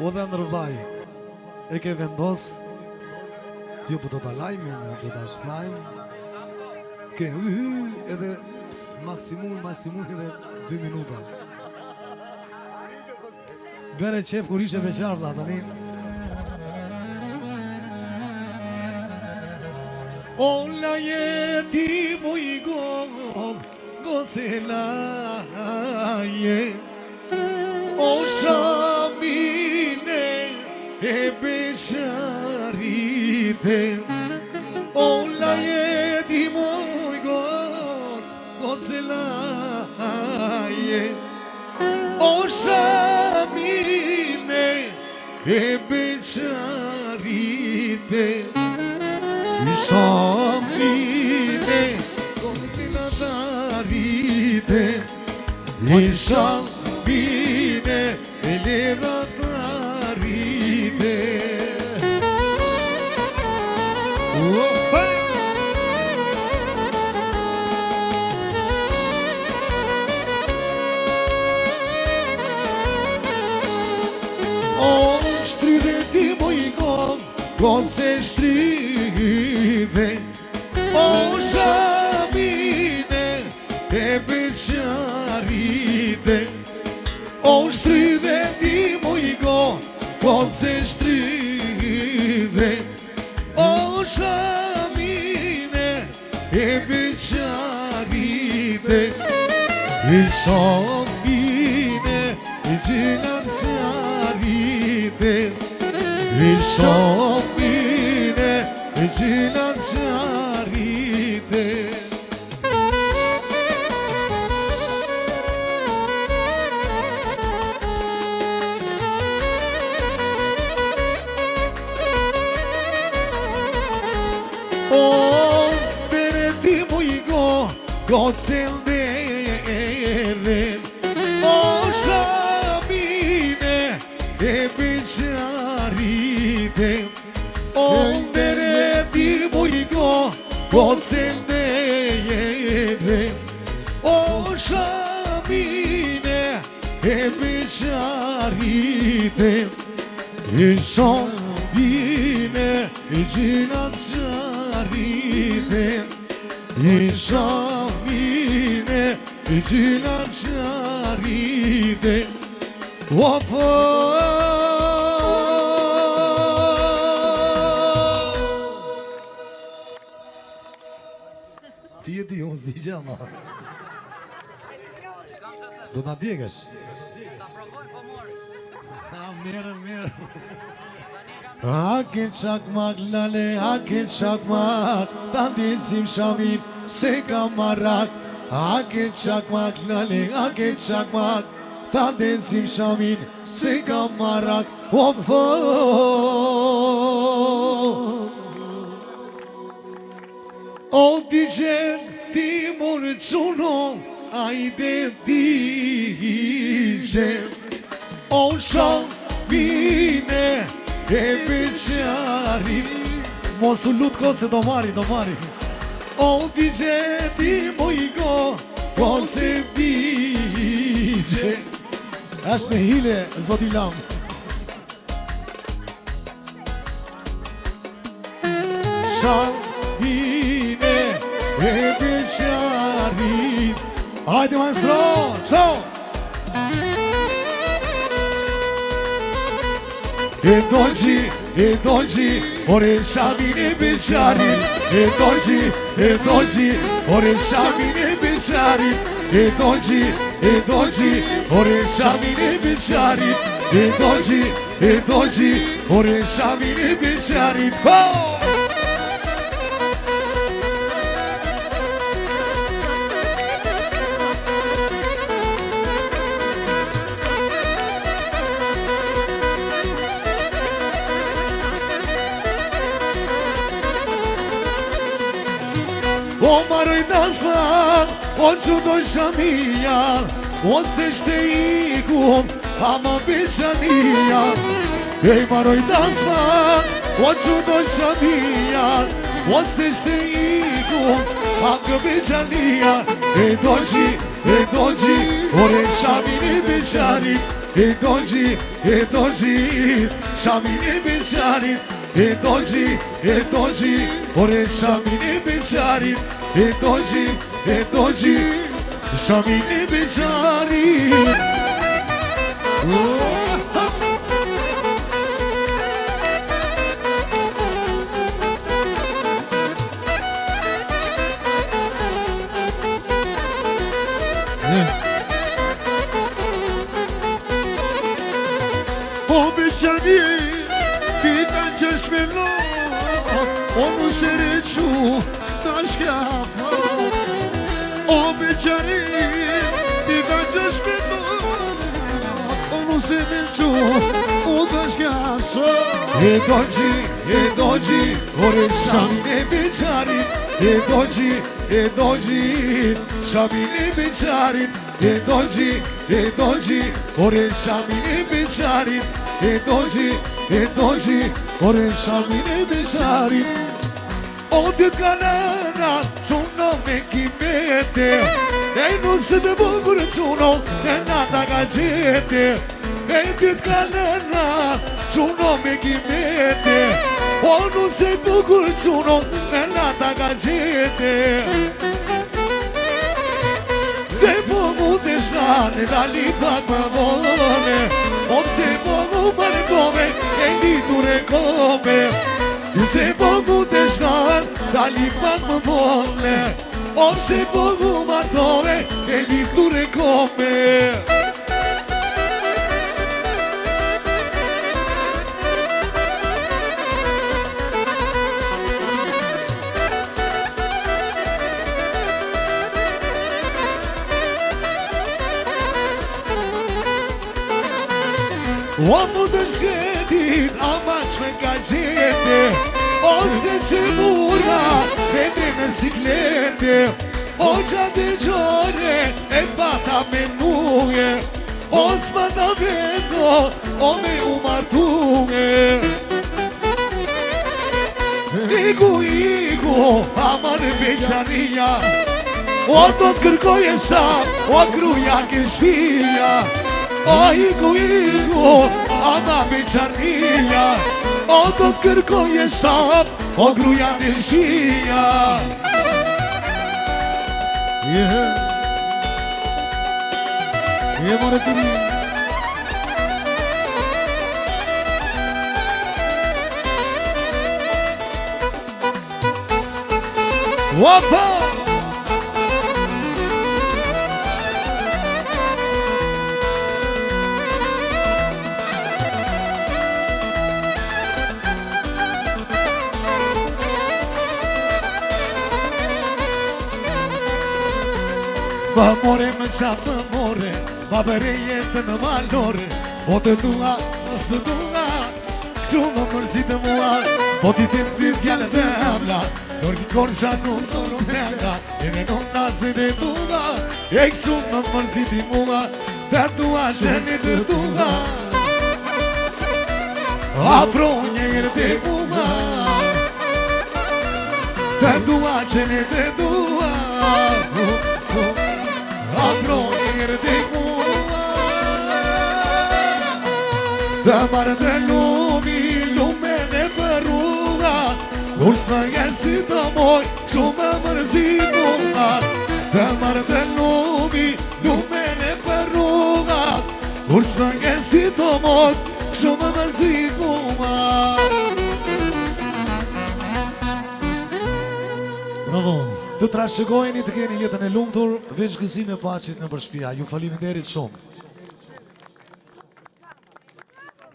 O dhe ndërvaj, e ke vendos, ju për do të lajmë, do të shplajmë, ke edhe maksimum edhe 2 minuta. Bere qef kur ishe veçarda, tani. O la jeti mu i gocelaje, o shamine e beqarite, o la jeti mu i gocelaje, o shamine e beqarite, Ishamine, kontina darite, Ishamine, eleva darite. O shtride ti moj God se shtride, o shamine e beqarite, o shtride ti moj God se shtride, o shamine e beqarite, i shamine e gjilancarite, i shamine e gjilancarite. O bere ti mu i gocellere, o shamine e beqarite, o bere ti mu i gocellere, o shamine e beqarite, e shamine e gjilancarite, e shamine e gjilancarite. Opa! Ti e di, unë s'di që ama. Do t'na djegësh? Mirë. Ake çakmak lale, ake çakmak, ta dizim shamin se ka marak. Ake çakmak lale, ake çakmak, ta dizim shamin se ka marak. Hoppa! O dijen ti mor çuno, ajde dijen, o shamine e beqarit. Mos u lut kot se do marri. O digje ti moj ko se digje. Ashtë me hile, zoti lam. Shamine e beqarit. Hajde maestro, ciao! E dolci, ore shamine beqarit. E dolci, ore shamine beqarit. E dolci, ore shamine beqarit. E dolci, ore shamine beqarit. Oh! O maroj dasman, o që do shamia, o se shte ikum, ama beqania. E maroj dasman, o që do shamia, o se shte ikum, ama beqania. E doqi, ore shamine beqarit. e doji Shamine beqarit e doji Ore Shamine beqarit e doji Shamine beqarit O beqani, pita që shmelo O musere që në shkafa O beqani, pita që shmelo O musere që në shkafa e doji Ore Shamine beqarit e doji Shamine beqarit e doji Ore Shamine beqarit e doji Ore Shamine beqarit O të kanana Cuno me kimete E nusë të bukur cuno E nata ka qete E të kanana Cuno me kimete O nusë të bukur cuno E nata ka qete Se po mu të shrane Dali pak më vone O se po mu përdove E litur e kome Se po mu të shrane Dali pak më vone O se po mu përdove E litur e kome O mu të shkretin, ama që me ka qete Ose që mura, vete në siklete O qatë e gjore, e pata me nuje O s'pata vendo, o me u martuje Iku, ama në beqaria O do të kërkoj e sa, o gruja ke shpia O iku, ama beqarnia O do të kërkoj e sap O gruja në shia More të një Wapa Pa more më qatë më more Pa bere jetë në malore Po të dua, mës të dua Kështu më mërzit e mua Po ti të ty fjallët e amla Nor ki korqa nuk të rëmenda E në nuk nazë dhe dua E kështu më mërzit i mua Të dua shene të dua Apro njërë të mua Të dua shene të dua Apro njërë të mua Të marë të lumi, lume në përruga Kur s'ma jenë si të moj, që më mërzit mua Të marë të lumi, lume në përruga Kur s'ma jenë si të moj, që më mërzit mua Bravo Të trashëgojeni të keni jetën e lumtur, veç gëzime paqit në përshpia. Ju faleminderit shumë.